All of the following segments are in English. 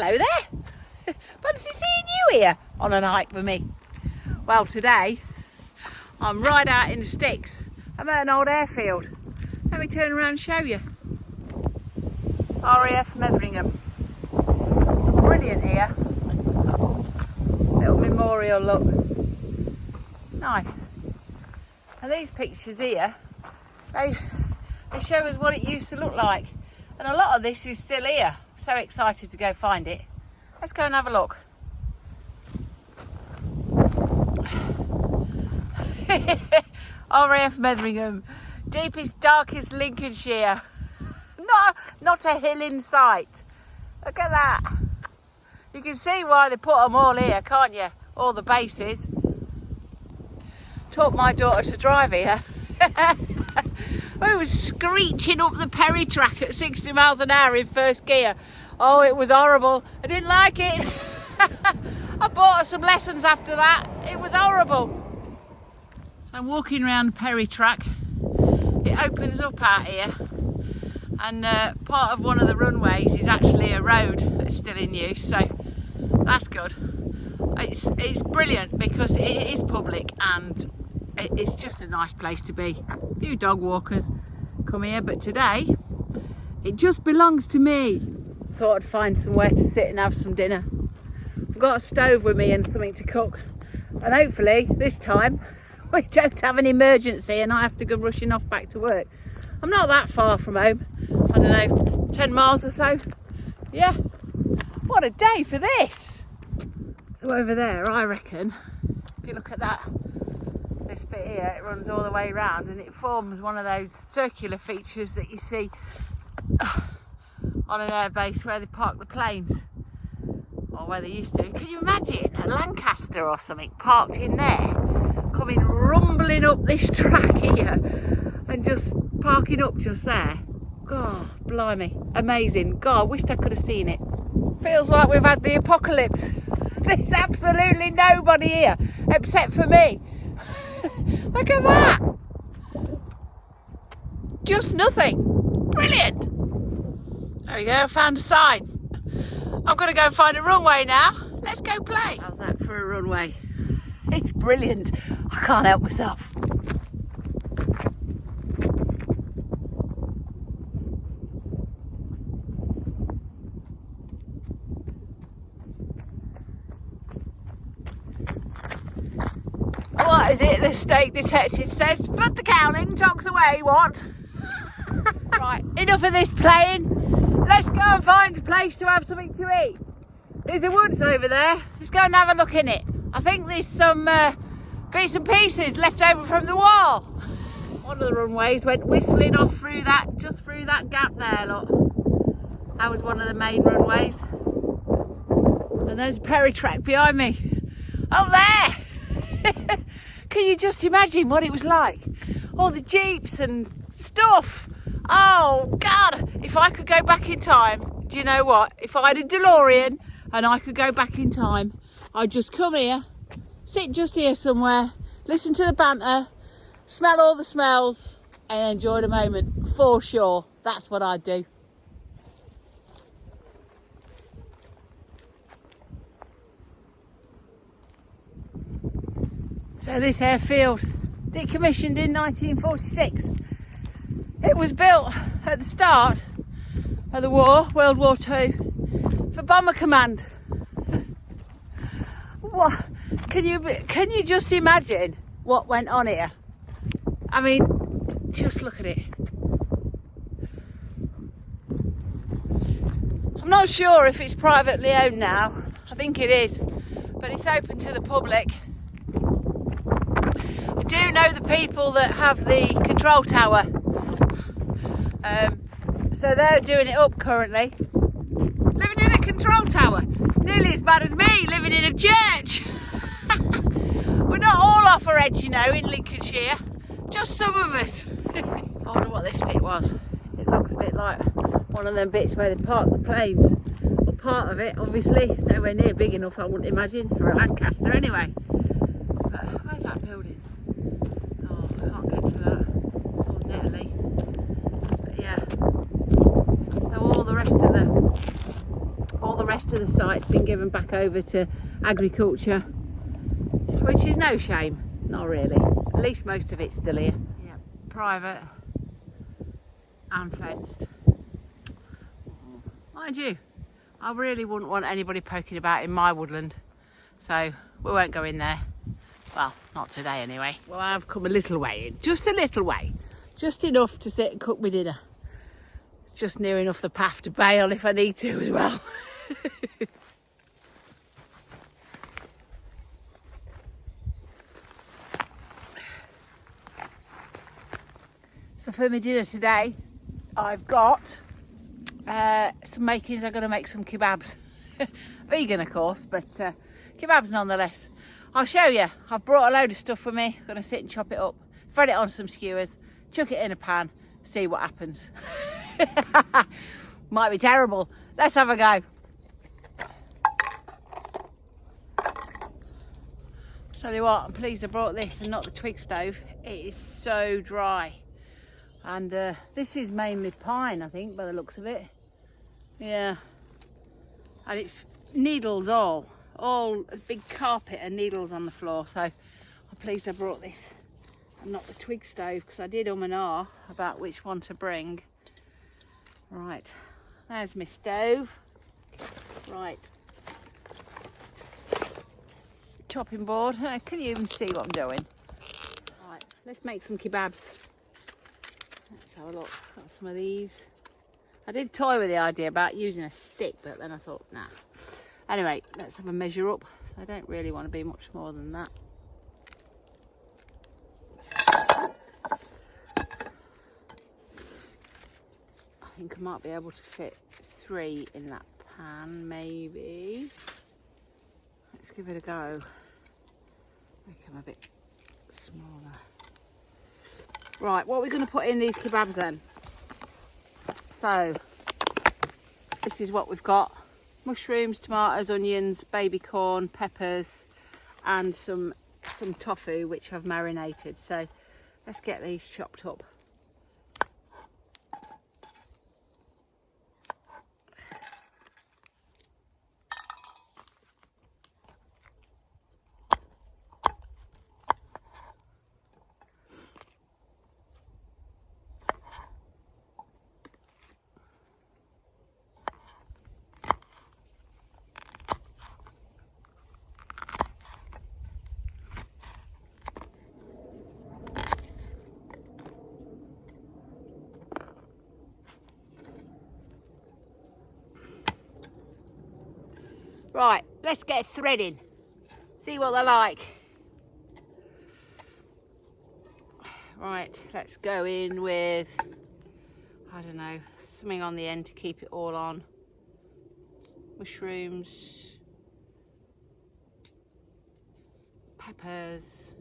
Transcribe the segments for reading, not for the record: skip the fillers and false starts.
Hello there. Fancy seeing you here on a hike with me. Well, today I'm right out in the sticks. I'm at an old airfield. Let me turn around and show you. RAF Metheringham. It's brilliant here. Little memorial look. Nice. And these pictures here, they show us what it used to look like. And a lot of this is still here. So excited to go find it. Let's go and have a look. RAF Metheringham, deepest, darkest Lincolnshire. Not a hill in sight. Look at that. You can see why they put them all here, can't you? All the bases. Taught my daughter to drive here. I was screeching up the Perry track at 60 miles an hour in first gear. Oh, it was horrible. I didn't like it. I bought her some lessons after that. It was horrible. I'm walking around the Perry track. It opens up out here. And part of one of the runways is actually a road that's still in use. So that's good. It's brilliant because it is public and it's just a nice place to be. A few dog walkers come here, but today it just belongs to me. Thought I'd find somewhere to sit and have some dinner. I've got a stove with me and something to cook, and hopefully this time we don't have an emergency and I have to go rushing off back to work. I'm not that far from home, I don't know, 10 miles or so. Yeah, what a day for this. So over there, I reckon, if you look at that, this bit here, it runs all the way around and it forms one of those circular features that you see on an airbase where they park the planes, or where they used to. Can you imagine a Lancaster or something parked in there, coming rumbling up this track here and just parking up just there? God, blimey, amazing. God, I wished I could have seen it. Feels like we've had the apocalypse. There's absolutely nobody here except for me. Look at that. Just nothing. Brilliant. There we go, found a sign. I'm going to go and find a runway now. Let's go play. How's that for a runway? It's brilliant. I can't help myself. What is it the state detective says? Flood the counting, jocks away, what? Right, enough of this playing. Let's go and find a place to have something to eat. There's a woods over there. Let's go and have a look in it. I think there's some bits and pieces left over from the wall. One of the runways went whistling off through that, just through that gap there, look. That was one of the main runways. And there's a Perry track behind me. Up there! Can you just imagine what it was like? All the jeeps and stuff. Oh God, if I could go back in time, do you know what? If I had a DeLorean and I could go back in time, I'd just come here, sit just here somewhere, listen to the banter, smell all the smells and enjoy the moment, for sure. That's what I'd do. So this airfield, decommissioned in 1946. It was built at the start of the war, World War II, for Bomber Command. What? Can you just imagine what went on here? I mean, just look at it. I'm not sure if it's privately owned now. I think it is, but it's open to the public. I do know the people that have the control tower. So they're doing it up currently. Living in a control tower. Nearly as bad as me living in a church. We're not all off our edge, you know, in Lincolnshire. Just some of us. I wonder what this bit was. It looks a bit like one of them bits where they park the planes. Well, part of it, obviously, is nowhere near big enough, I wouldn't imagine, for a Lancaster anyway. But where's that building? Oh, I can't get to that. It's all nettly. But yeah. So all the the rest of the site's been given back over to agriculture, which is no shame, not really. At least most of it's still here. Yeah, private and fenced. Mind you, I really wouldn't want anybody poking about in my woodland, so we won't go in there. Well, not today anyway. Well, I've come a little way in, just a little way, just enough to sit and cook my dinner. Just near enough the path to bail if I need to as well. So for my dinner today, I've got some makings. I'm going to make some kebabs. Vegan, of course, but kebabs nonetheless. I'll show you. I've brought a load of stuff with me. I'm going to sit and chop it up, thread it on some skewers, chuck it in a pan, see what happens. Might be terrible. Let's have a go. Tell you what, I'm pleased I brought this and not the twig stove. It is so dry. And this is mainly pine, I think, by the looks of it. Yeah. And it's needles all a big carpet of needles on the floor. So I'm pleased I brought this and not the twig stove, because I did and ah about which one to bring. Right, there's my stove. Right, chopping board. Can you even see what I'm doing? Right, let's make some kebabs. Let's have a look. Got some of these. I did toy with the idea about using a stick, but then I thought, nah. Anyway, let's have a measure up. I don't really want to be much more than that. I think I might be able to fit 3 in that pan, maybe. Let's give it a go. Make them a bit smaller. Right, what are we going to put in these kebabs then? So, this is what we've got. Mushrooms, tomatoes, onions, baby corn, peppers, and some tofu, which I've marinated. So, let's get these chopped up. Right, let's get threading. See what they're like. Right, let's go in with, I don't know, something on the end to keep it all on. Mushrooms, peppers,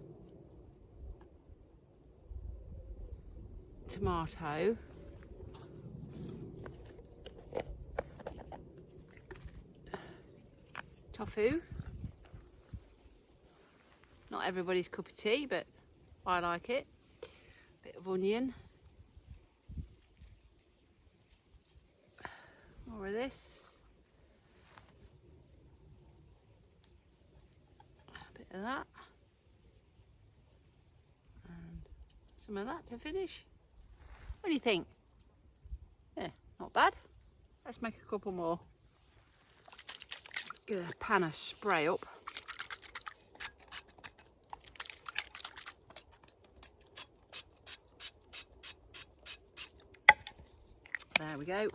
tomato, tofu. Not everybody's cup of tea, but I like it. Bit of onion. More of this. A bit of that. And some of that to finish. What do you think? Yeah, not bad. Let's make a couple more. Get a pan of spray up. There we go.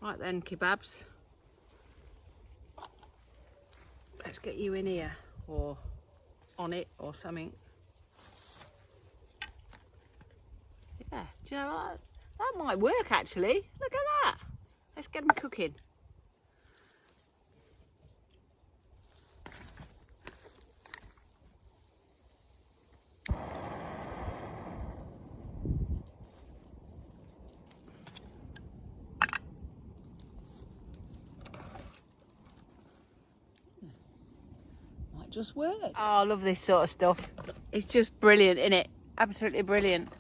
Right then, kebabs. Let's get you in here, or on it, or something. Yeah, do you know what? That might work actually. Look at that. Let's get them cooking. Just work. Oh, I love this sort of stuff. It's just brilliant, isn't it? Absolutely brilliant.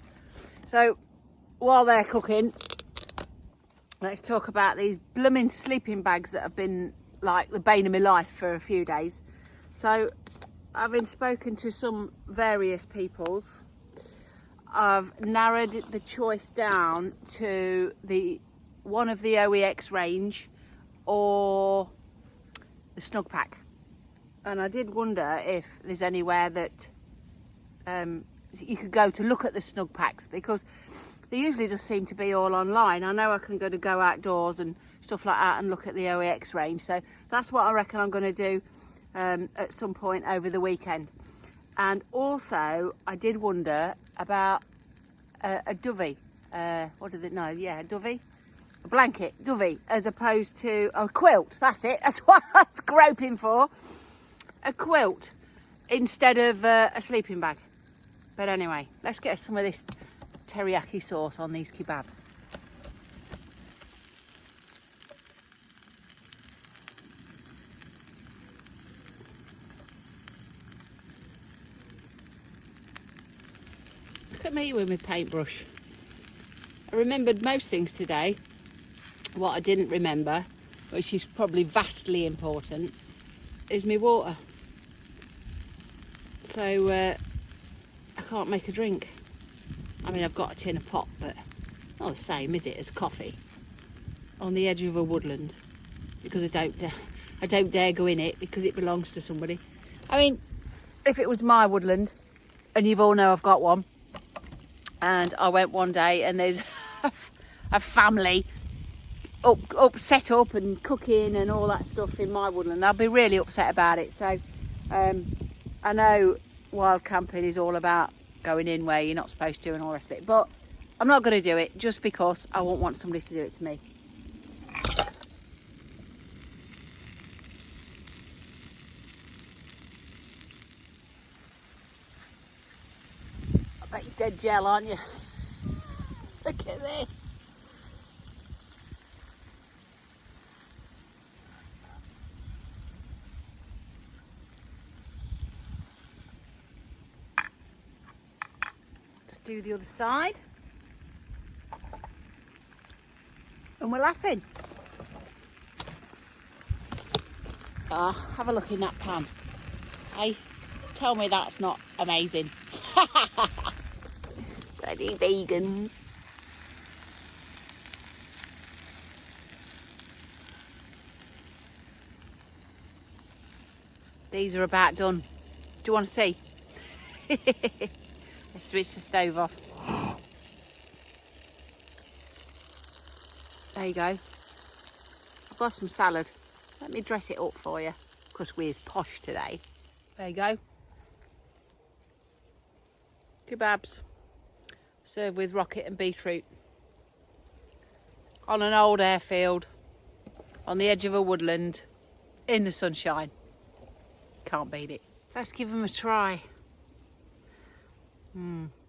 So while they're cooking, Let's talk about these blooming sleeping bags that have been like the bane of my life for a few days. So, having spoken to some various peoples, I've narrowed the choice down to one of the OEX range or the Snug Pack. And I did wonder if there's anywhere that you could go to look at the Snug Packs, because they usually just seem to be all online. I know I can go outdoors and stuff like that and look at the OEX range. So that's what I reckon I'm going to do at some point over the weekend. And also, I did wonder about a dovey. What did it know? Yeah, a dovey. A blanket, dovey, as opposed to a quilt. That's it. That's what I'm groping for. A quilt instead of a sleeping bag. But anyway, let's get some of this teriyaki sauce on these kebabs. Look at me with my paintbrush. I remembered most things today. What I didn't remember, which is probably vastly important, is my water. So I can't make a drink. I mean, I've got a tin of pop, but not the same, is it, as coffee on the edge of a woodland, because I don't dare go in it because it belongs to somebody. I mean, if it was my woodland, and you all know I've got one, and I went one day and there's a family set up and cooking and all that stuff in my woodland, I'll be really upset about it. So I know wild camping is all about going in where you're not supposed to and all the rest of it, but I'm not going to do it just because I won't want somebody to do it to me. I bet you're dead gel, aren't you? Look at this. Do the other side, and we're laughing. Have a look in that pan. Hey, tell me that's not amazing. Bloody vegans. These are about done. Do you want to see? Let's switch the stove off. There you go. I've got some salad. Let me dress it up for you, because we're posh today. There you go. Kebabs served with rocket and beetroot on an old airfield on the edge of a woodland in the sunshine. Can't beat it. Let's give them a try.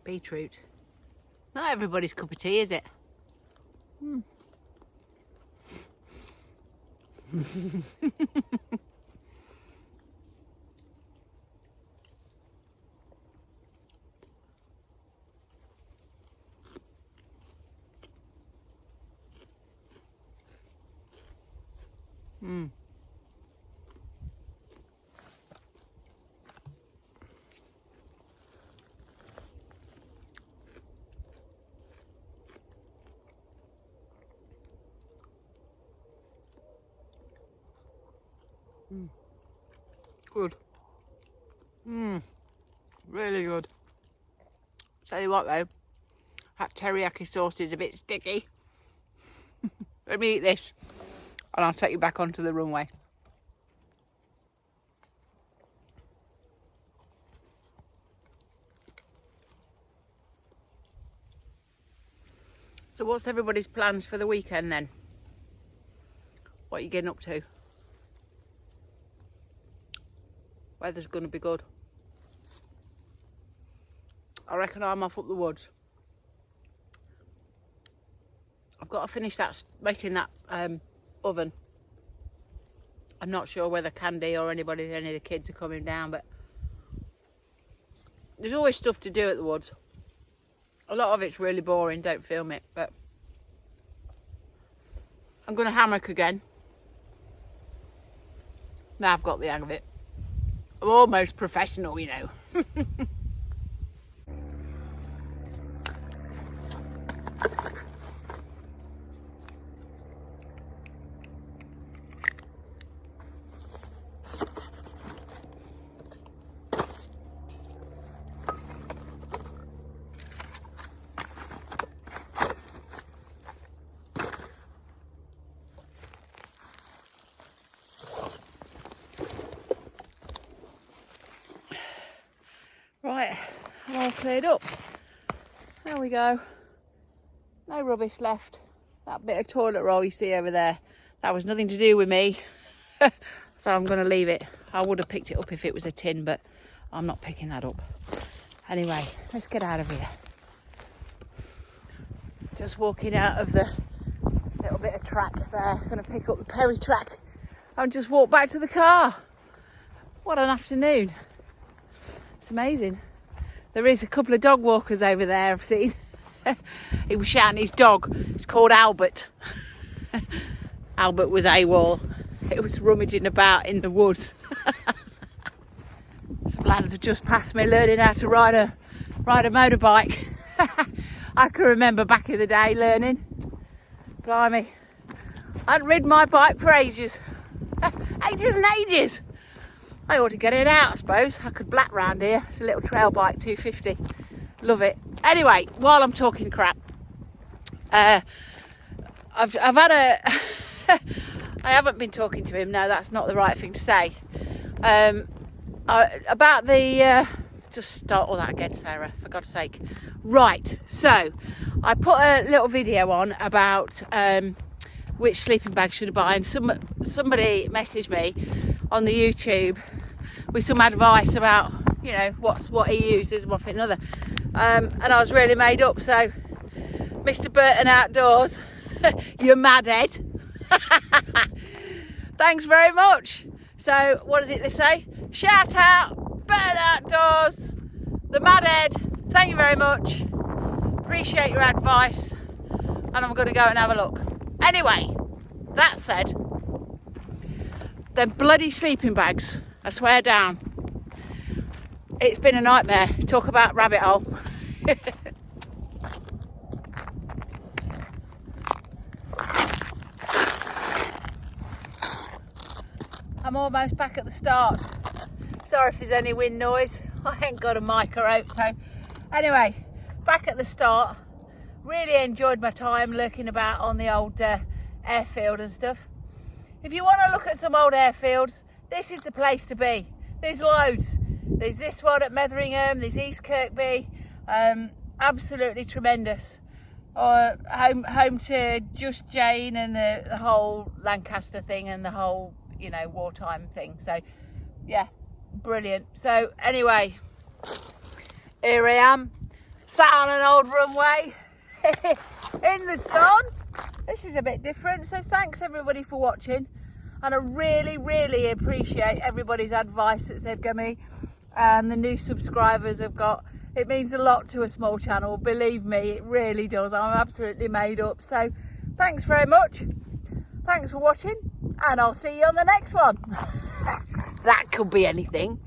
Beetroot. Not everybody's cup of tea, is it? Good. Really good. Tell you what though, that teriyaki sauce is a bit sticky. Let me eat this and I'll take you back onto the runway. So what's everybody's plans for the weekend then? What are you getting up to? Weather's going to be good. I reckon I'm off up the woods. I've got to finish making that oven. I'm not sure whether Candy or any of the kids are coming down, but there's always stuff to do at the woods. A lot of it's really boring, don't film it, but I'm going to hammock again. Now I've got the hang of it. I'm almost professional, you know. Right, I'm all cleared up. There we go. No rubbish left. That bit of toilet roll you see over there, that was nothing to do with me. So I'm going to leave it. I would have picked it up if it was a tin, but I'm not picking that up. Anyway, let's get out of here. Just walking out of the little bit of track there. Going to pick up the Perry track and just walk back to the car. What an afternoon. It's amazing. There is a couple of dog walkers over there I've seen. He was shouting his dog. It's called Albert. Albert was AWOL. It was rummaging about in the woods. Some lads have just passed me learning how to ride a motorbike. I can remember back in the day learning. Blimey. I hadn't ridden my bike for ages. Ages and ages. I ought to get it out, I suppose. I could black round here. It's a little trail bike, 250. Love it. Anyway, while I'm talking crap, I've had a... I haven't been talking to him. No, that's not the right thing to say. About the... just start all that again, Sarah, for God's sake. Right, so I put a little video on about which sleeping bag should I buy, and somebody messaged me on the YouTube with some advice about, you know, what he uses, one thing another, and I was really made up. So Mr. Burton Outdoors, you mad head. Thanks very much. So what does it they say? Shout out Burton Outdoors, the mad head. Thank you very much, appreciate your advice, and I'm going to go and have a look. Anyway, that said, they're bloody sleeping bags, I swear down. It's been a nightmare. Talk about rabbit hole. I'm almost back at the start. Sorry if there's any wind noise. I ain't got a mic or out, so anyway, back at the start. Really enjoyed my time lurking about on the old airfield and stuff. If you want to look at some old airfields, this is the place to be. There's loads. There's this one at Metheringham, there's East Kirkby. Absolutely tremendous. Home to Just Jane and the whole Lancaster thing and the whole, you know, wartime thing. So yeah, brilliant. So anyway, here I am, sat on an old runway in the sun. This is a bit different, so thanks everybody for watching, and I really appreciate everybody's advice that they've given me and the new subscribers I've got. It means a lot to a small channel, believe me, it really does. I'm absolutely made up. So thanks very much, thanks for watching, and I'll see you on the next one. That could be anything.